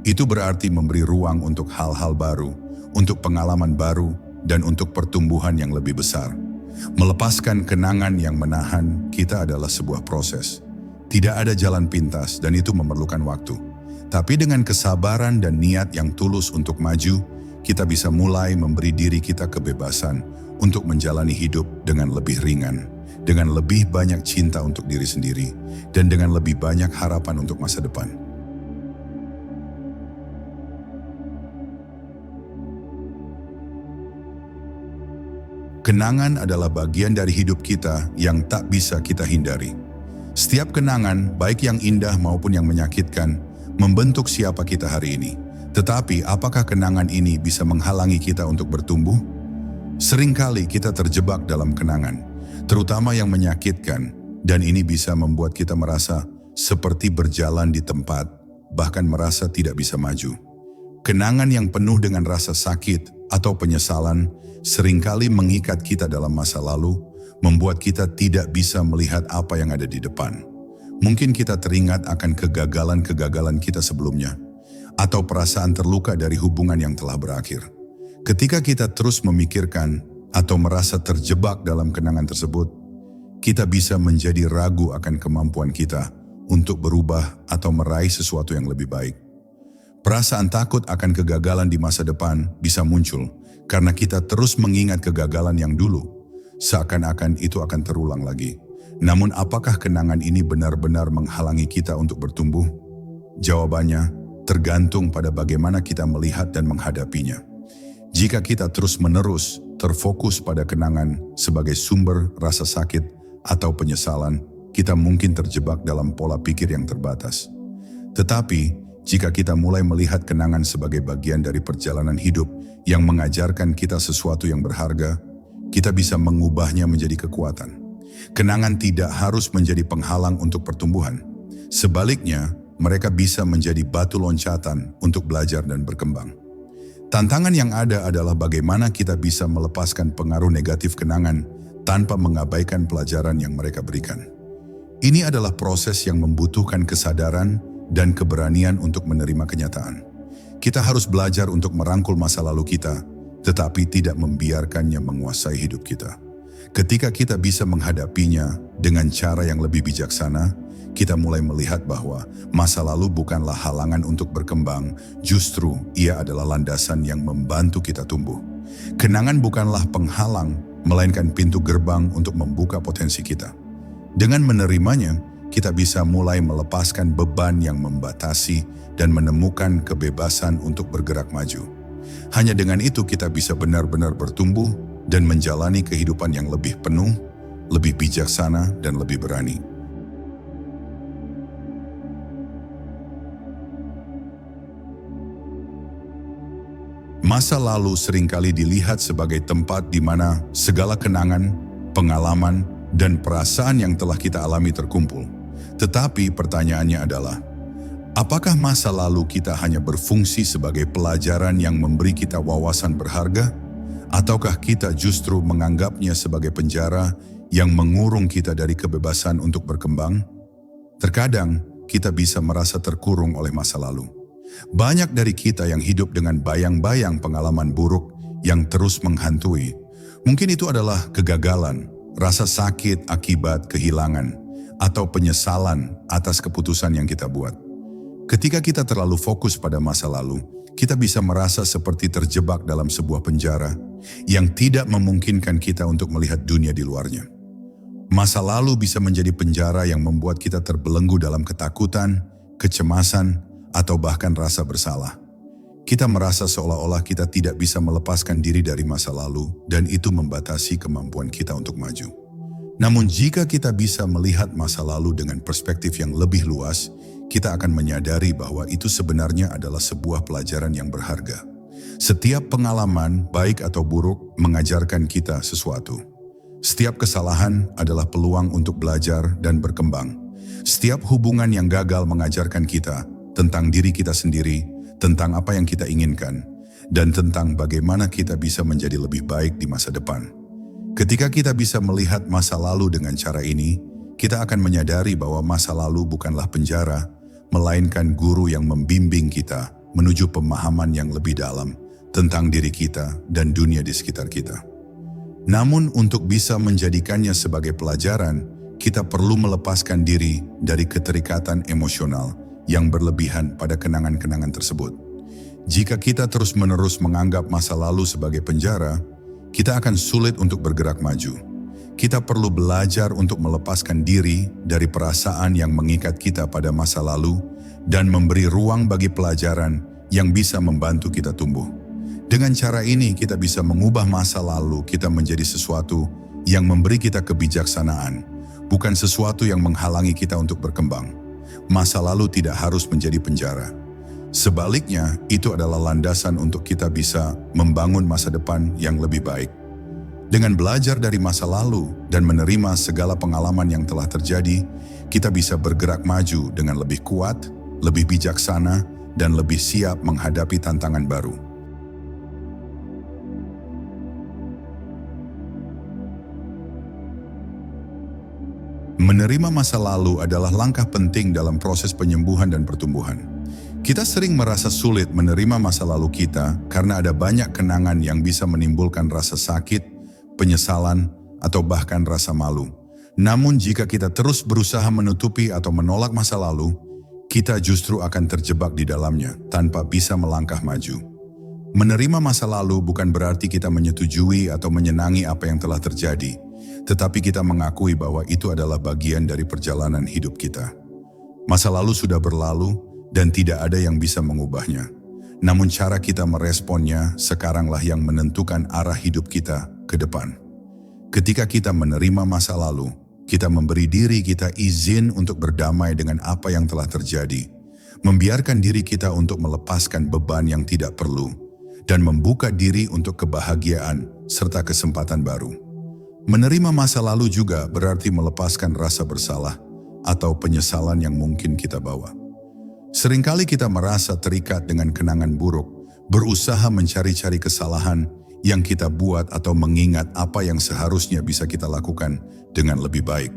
Itu berarti memberi ruang untuk hal-hal baru, untuk pengalaman baru, dan untuk pertumbuhan yang lebih besar. Melepaskan kenangan yang menahan kita adalah sebuah proses. Tidak ada jalan pintas dan itu memerlukan waktu. Tapi dengan kesabaran dan niat yang tulus untuk maju, kita bisa mulai memberi diri kita kebebasan untuk menjalani hidup dengan lebih ringan, dengan lebih banyak cinta untuk diri sendiri, dan dengan lebih banyak harapan untuk masa depan. Kenangan adalah bagian dari hidup kita yang tak bisa kita hindari. Setiap kenangan, baik yang indah maupun yang menyakitkan, membentuk siapa kita hari ini. Tetapi apakah kenangan ini bisa menghalangi kita untuk bertumbuh? Seringkali kita terjebak dalam kenangan, terutama yang menyakitkan, dan ini bisa membuat kita merasa seperti berjalan di tempat, bahkan merasa tidak bisa maju. Kenangan yang penuh dengan rasa sakit atau penyesalan seringkali mengikat kita dalam masa lalu, membuat kita tidak bisa melihat apa yang ada di depan. Mungkin kita teringat akan kegagalan-kegagalan kita sebelumnya, atau perasaan terluka dari hubungan yang telah berakhir. Ketika kita terus memikirkan atau merasa terjebak dalam kenangan tersebut, kita bisa menjadi ragu akan kemampuan kita untuk berubah atau meraih sesuatu yang lebih baik. Perasaan takut akan kegagalan di masa depan bisa muncul karena kita terus mengingat kegagalan yang dulu, seakan-akan itu akan terulang lagi. Namun apakah kenangan ini benar-benar menghalangi kita untuk bertumbuh? Jawabannya tergantung pada bagaimana kita melihat dan menghadapinya. Jika kita terus-menerus terfokus pada kenangan sebagai sumber rasa sakit atau penyesalan, kita mungkin terjebak dalam pola pikir yang terbatas. Tetapi, jika kita mulai melihat kenangan sebagai bagian dari perjalanan hidup yang mengajarkan kita sesuatu yang berharga, kita bisa mengubahnya menjadi kekuatan. Kenangan tidak harus menjadi penghalang untuk pertumbuhan. Sebaliknya, mereka bisa menjadi batu loncatan untuk belajar dan berkembang. Tantangan yang ada adalah bagaimana kita bisa melepaskan pengaruh negatif kenangan tanpa mengabaikan pelajaran yang mereka berikan. Ini adalah proses yang membutuhkan kesadaran dan keberanian untuk menerima kenyataan. Kita harus belajar untuk merangkul masa lalu kita, tetapi tidak membiarkannya menguasai hidup kita. Ketika kita bisa menghadapinya dengan cara yang lebih bijaksana, kita mulai melihat bahwa masa lalu bukanlah halangan untuk berkembang, justru ia adalah landasan yang membantu kita tumbuh. Kenangan bukanlah penghalang, melainkan pintu gerbang untuk membuka potensi kita. Dengan menerimanya, kita bisa mulai melepaskan beban yang membatasi dan menemukan kebebasan untuk bergerak maju. Hanya dengan itu kita bisa benar-benar bertumbuh dan menjalani kehidupan yang lebih penuh, lebih bijaksana, dan lebih berani. Masa lalu seringkali dilihat sebagai tempat di mana segala kenangan, pengalaman, dan perasaan yang telah kita alami terkumpul. Tetapi pertanyaannya adalah, apakah masa lalu kita hanya berfungsi sebagai pelajaran yang memberi kita wawasan berharga? Ataukah kita justru menganggapnya sebagai penjara yang mengurung kita dari kebebasan untuk berkembang? Terkadang kita bisa merasa terkurung oleh masa lalu. Banyak dari kita yang hidup dengan bayang-bayang pengalaman buruk yang terus menghantui. Mungkin itu adalah kegagalan, rasa sakit akibat kehilangan, atau penyesalan atas keputusan yang kita buat. Ketika kita terlalu fokus pada masa lalu, kita bisa merasa seperti terjebak dalam sebuah penjara yang tidak memungkinkan kita untuk melihat dunia di luarnya. Masa lalu bisa menjadi penjara yang membuat kita terbelenggu dalam ketakutan, kecemasan, atau bahkan rasa bersalah. Kita merasa seolah-olah kita tidak bisa melepaskan diri dari masa lalu dan itu membatasi kemampuan kita untuk maju. Namun jika kita bisa melihat masa lalu dengan perspektif yang lebih luas, kita akan menyadari bahwa itu sebenarnya adalah sebuah pelajaran yang berharga. Setiap pengalaman, baik atau buruk, mengajarkan kita sesuatu. Setiap kesalahan adalah peluang untuk belajar dan berkembang. Setiap hubungan yang gagal mengajarkan kita tentang diri kita sendiri, tentang apa yang kita inginkan, dan tentang bagaimana kita bisa menjadi lebih baik di masa depan. Ketika kita bisa melihat masa lalu dengan cara ini, kita akan menyadari bahwa masa lalu bukanlah penjara, melainkan guru yang membimbing kita menuju pemahaman yang lebih dalam tentang diri kita dan dunia di sekitar kita. Namun untuk bisa menjadikannya sebagai pelajaran, kita perlu melepaskan diri dari keterikatan emosional yang berlebihan pada kenangan-kenangan tersebut. Jika kita terus-menerus menganggap masa lalu sebagai penjara, kita akan sulit untuk bergerak maju. Kita perlu belajar untuk melepaskan diri dari perasaan yang mengikat kita pada masa lalu dan memberi ruang bagi pelajaran yang bisa membantu kita tumbuh. Dengan cara ini, kita bisa mengubah masa lalu kita menjadi sesuatu yang memberi kita kebijaksanaan, bukan sesuatu yang menghalangi kita untuk berkembang. Masa lalu tidak harus menjadi penjara. Sebaliknya, itu adalah landasan untuk kita bisa membangun masa depan yang lebih baik. Dengan belajar dari masa lalu dan menerima segala pengalaman yang telah terjadi, kita bisa bergerak maju dengan lebih kuat, lebih bijaksana, dan lebih siap menghadapi tantangan baru. Menerima masa lalu adalah langkah penting dalam proses penyembuhan dan pertumbuhan. Kita sering merasa sulit menerima masa lalu kita karena ada banyak kenangan yang bisa menimbulkan rasa sakit, penyesalan, atau bahkan rasa malu. Namun jika kita terus berusaha menutupi atau menolak masa lalu, kita justru akan terjebak di dalamnya tanpa bisa melangkah maju. Menerima masa lalu bukan berarti kita menyetujui atau menyenangi apa yang telah terjadi, tetapi kita mengakui bahwa itu adalah bagian dari perjalanan hidup kita. Masa lalu sudah berlalu dan tidak ada yang bisa mengubahnya. Namun cara kita meresponnya sekaranglah yang menentukan arah hidup kita ke depan. Ketika kita menerima masa lalu, kita memberi diri kita izin untuk berdamai dengan apa yang telah terjadi, membiarkan diri kita untuk melepaskan beban yang tidak perlu, dan membuka diri untuk kebahagiaan serta kesempatan baru. Menerima masa lalu juga berarti melepaskan rasa bersalah atau penyesalan yang mungkin kita bawa. Seringkali kita merasa terikat dengan kenangan buruk, berusaha mencari-cari kesalahan yang kita buat atau mengingat apa yang seharusnya bisa kita lakukan dengan lebih baik.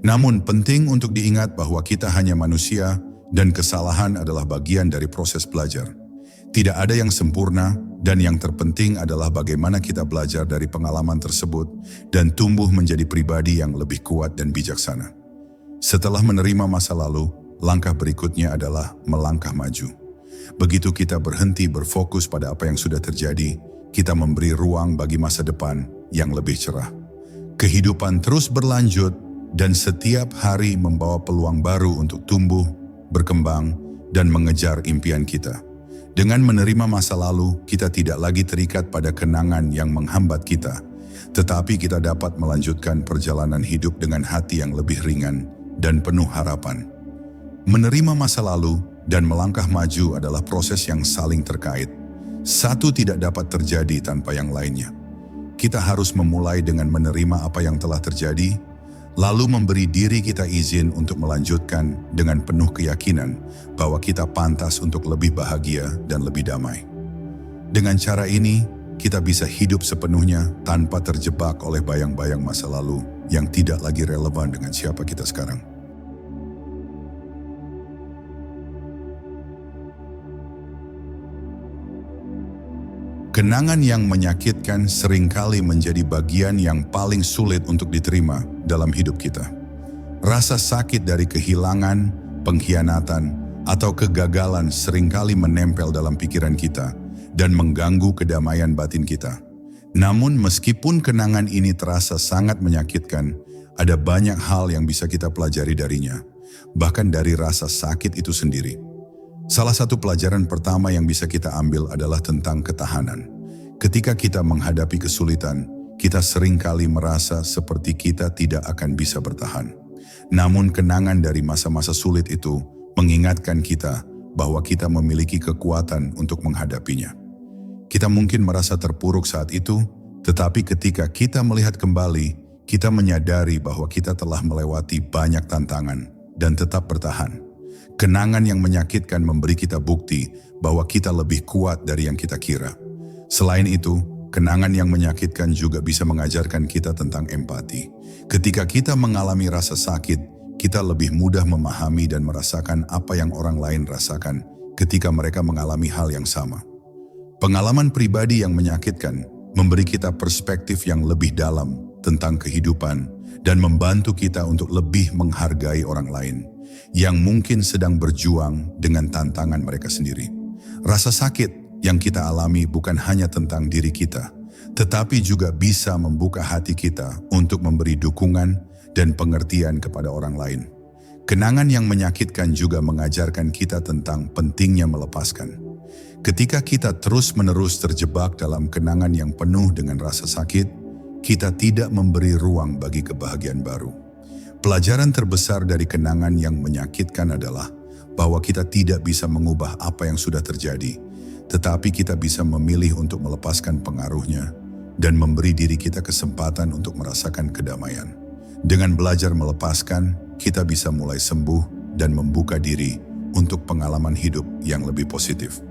Namun penting untuk diingat bahwa kita hanya manusia dan kesalahan adalah bagian dari proses belajar. Tidak ada yang sempurna dan yang terpenting adalah bagaimana kita belajar dari pengalaman tersebut dan tumbuh menjadi pribadi yang lebih kuat dan bijaksana. Setelah menerima masa lalu, langkah berikutnya adalah melangkah maju. Begitu kita berhenti berfokus pada apa yang sudah terjadi, kita memberi ruang bagi masa depan yang lebih cerah. Kehidupan terus berlanjut dan setiap hari membawa peluang baru untuk tumbuh, berkembang, dan mengejar impian kita. Dengan menerima masa lalu, kita tidak lagi terikat pada kenangan yang menghambat kita, tetapi kita dapat melanjutkan perjalanan hidup dengan hati yang lebih ringan dan penuh harapan. Menerima masa lalu dan melangkah maju adalah proses yang saling terkait. Satu tidak dapat terjadi tanpa yang lainnya. Kita harus memulai dengan menerima apa yang telah terjadi, lalu memberi diri kita izin untuk melanjutkan dengan penuh keyakinan bahwa kita pantas untuk lebih bahagia dan lebih damai. Dengan cara ini, kita bisa hidup sepenuhnya tanpa terjebak oleh bayang-bayang masa lalu yang tidak lagi relevan dengan siapa kita sekarang. Kenangan yang menyakitkan seringkali menjadi bagian yang paling sulit untuk diterima dalam hidup kita. Rasa sakit dari kehilangan, pengkhianatan, atau kegagalan seringkali menempel dalam pikiran kita dan mengganggu kedamaian batin kita. Namun meskipun kenangan ini terasa sangat menyakitkan, ada banyak hal yang bisa kita pelajari darinya, bahkan dari rasa sakit itu sendiri. Salah satu pelajaran pertama yang bisa kita ambil adalah tentang ketahanan. Ketika kita menghadapi kesulitan, kita seringkali merasa seperti kita tidak akan bisa bertahan. Namun kenangan dari masa-masa sulit itu mengingatkan kita bahwa kita memiliki kekuatan untuk menghadapinya. Kita mungkin merasa terpuruk saat itu, tetapi ketika kita melihat kembali, kita menyadari bahwa kita telah melewati banyak tantangan dan tetap bertahan. Kenangan yang menyakitkan memberi kita bukti bahwa kita lebih kuat dari yang kita kira. Selain itu, kenangan yang menyakitkan juga bisa mengajarkan kita tentang empati. Ketika kita mengalami rasa sakit, kita lebih mudah memahami dan merasakan apa yang orang lain rasakan ketika mereka mengalami hal yang sama. Pengalaman pribadi yang menyakitkan memberi kita perspektif yang lebih dalam tentang kehidupan dan membantu kita untuk lebih menghargai orang lain yang mungkin sedang berjuang dengan tantangan mereka sendiri. Rasa sakit yang kita alami bukan hanya tentang diri kita, tetapi juga bisa membuka hati kita untuk memberi dukungan dan pengertian kepada orang lain. Kenangan yang menyakitkan juga mengajarkan kita tentang pentingnya melepaskan. Ketika kita terus-menerus terjebak dalam kenangan yang penuh dengan rasa sakit, kita tidak memberi ruang bagi kebahagiaan baru. Pelajaran terbesar dari kenangan yang menyakitkan adalah bahwa kita tidak bisa mengubah apa yang sudah terjadi, tetapi kita bisa memilih untuk melepaskan pengaruhnya dan memberi diri kita kesempatan untuk merasakan kedamaian. Dengan belajar melepaskan, kita bisa mulai sembuh dan membuka diri untuk pengalaman hidup yang lebih positif.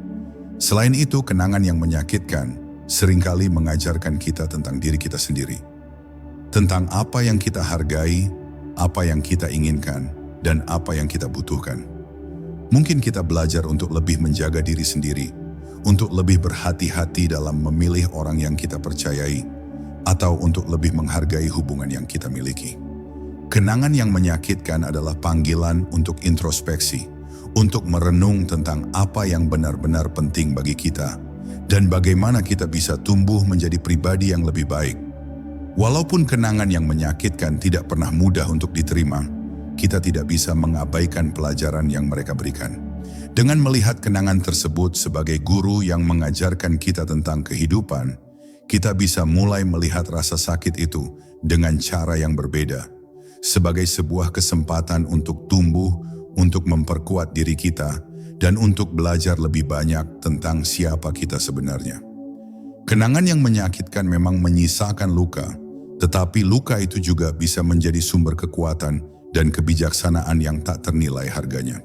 Selain itu, kenangan yang menyakitkan seringkali mengajarkan kita tentang diri kita sendiri. Tentang apa yang kita hargai, apa yang kita inginkan, dan apa yang kita butuhkan. Mungkin kita belajar untuk lebih menjaga diri sendiri, untuk lebih berhati-hati dalam memilih orang yang kita percayai, atau untuk lebih menghargai hubungan yang kita miliki. Kenangan yang menyakitkan adalah panggilan untuk introspeksi, untuk merenung tentang apa yang benar-benar penting bagi kita, dan bagaimana kita bisa tumbuh menjadi pribadi yang lebih baik. Walaupun kenangan yang menyakitkan tidak pernah mudah untuk diterima, kita tidak bisa mengabaikan pelajaran yang mereka berikan. Dengan melihat kenangan tersebut sebagai guru yang mengajarkan kita tentang kehidupan, kita bisa mulai melihat rasa sakit itu dengan cara yang berbeda, sebagai sebuah kesempatan untuk tumbuh, untuk memperkuat diri kita, dan untuk belajar lebih banyak tentang siapa kita sebenarnya. Kenangan yang menyakitkan memang menyisakan luka, tetapi luka itu juga bisa menjadi sumber kekuatan dan kebijaksanaan yang tak ternilai harganya.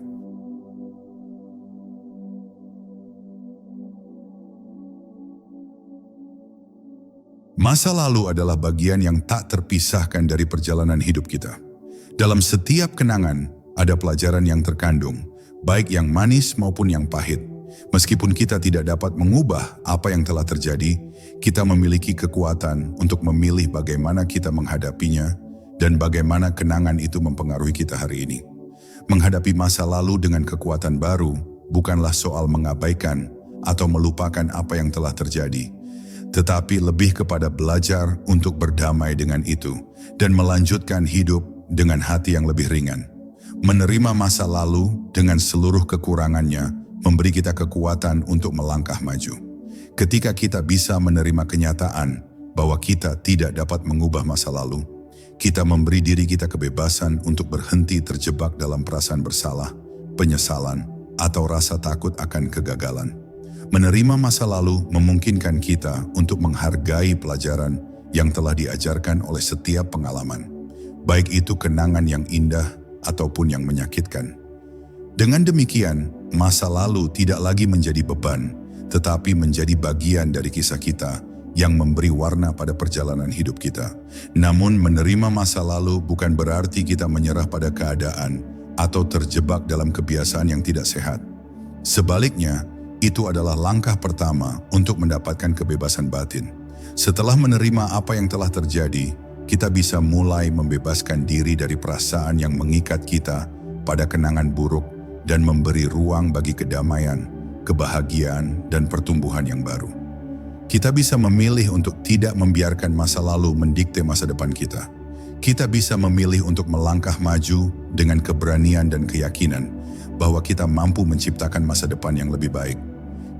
Masa lalu adalah bagian yang tak terpisahkan dari perjalanan hidup kita. Dalam setiap kenangan, ada pelajaran yang terkandung, baik yang manis maupun yang pahit. Meskipun kita tidak dapat mengubah apa yang telah terjadi, kita memiliki kekuatan untuk memilih bagaimana kita menghadapinya dan bagaimana kenangan itu mempengaruhi kita hari ini. Menghadapi masa lalu dengan kekuatan baru bukanlah soal mengabaikan atau melupakan apa yang telah terjadi, tetapi lebih kepada belajar untuk berdamai dengan itu dan melanjutkan hidup dengan hati yang lebih ringan. Menerima masa lalu dengan seluruh kekurangannya memberi kita kekuatan untuk melangkah maju. Ketika kita bisa menerima kenyataan bahwa kita tidak dapat mengubah masa lalu, kita memberi diri kita kebebasan untuk berhenti terjebak dalam perasaan bersalah, penyesalan, atau rasa takut akan kegagalan. Menerima masa lalu memungkinkan kita untuk menghargai pelajaran yang telah diajarkan oleh setiap pengalaman, baik itu kenangan yang indah ataupun yang menyakitkan. Dengan demikian, masa lalu tidak lagi menjadi beban, tetapi menjadi bagian dari kisah kita yang memberi warna pada perjalanan hidup kita. Namun menerima masa lalu bukan berarti kita menyerah pada keadaan atau terjebak dalam kebiasaan yang tidak sehat. Sebaliknya, itu adalah langkah pertama untuk mendapatkan kebebasan batin. Setelah menerima apa yang telah terjadi, kita bisa mulai membebaskan diri dari perasaan yang mengikat kita pada kenangan buruk dan memberi ruang bagi kedamaian, kebahagiaan, dan pertumbuhan yang baru. Kita bisa memilih untuk tidak membiarkan masa lalu mendikte masa depan kita. Kita bisa memilih untuk melangkah maju dengan keberanian dan keyakinan bahwa kita mampu menciptakan masa depan yang lebih baik.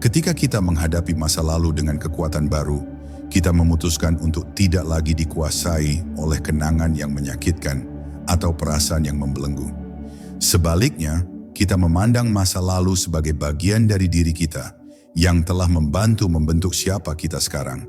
Ketika kita menghadapi masa lalu dengan kekuatan baru, kita memutuskan untuk tidak lagi dikuasai oleh kenangan yang menyakitkan atau perasaan yang membelenggu. Sebaliknya, kita memandang masa lalu sebagai bagian dari diri kita yang telah membantu membentuk siapa kita sekarang.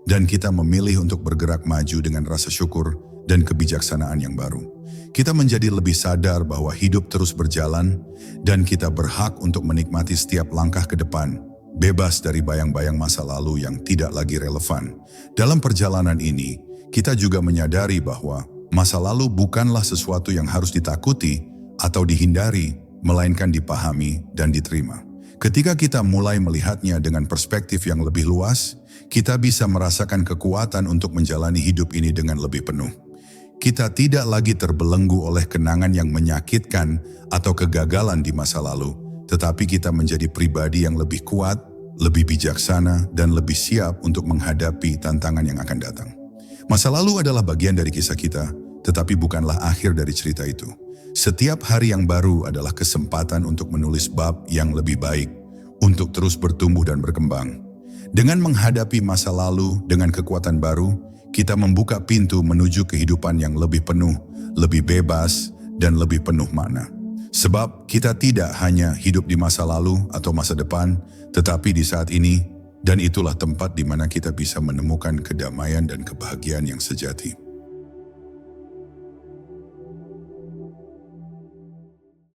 Dan kita memilih untuk bergerak maju dengan rasa syukur dan kebijaksanaan yang baru. Kita menjadi lebih sadar bahwa hidup terus berjalan dan kita berhak untuk menikmati setiap langkah ke depan, bebas dari bayang-bayang masa lalu yang tidak lagi relevan. Dalam perjalanan ini, kita juga menyadari bahwa masa lalu bukanlah sesuatu yang harus ditakuti atau dihindari, melainkan dipahami dan diterima. Ketika kita mulai melihatnya dengan perspektif yang lebih luas, kita bisa merasakan kekuatan untuk menjalani hidup ini dengan lebih penuh. Kita tidak lagi terbelenggu oleh kenangan yang menyakitkan atau kegagalan di masa lalu, tetapi kita menjadi pribadi yang lebih kuat, lebih bijaksana, dan lebih siap untuk menghadapi tantangan yang akan datang. Masa lalu adalah bagian dari kisah kita, tetapi bukanlah akhir dari cerita itu. Setiap hari yang baru adalah kesempatan untuk menulis bab yang lebih baik, untuk terus bertumbuh dan berkembang. Dengan menghadapi masa lalu dengan kekuatan baru, kita membuka pintu menuju kehidupan yang lebih penuh, lebih bebas, dan lebih penuh makna. Sebab kita tidak hanya hidup di masa lalu atau masa depan, tetapi di saat ini, dan itulah tempat di mana kita bisa menemukan kedamaian dan kebahagiaan yang sejati.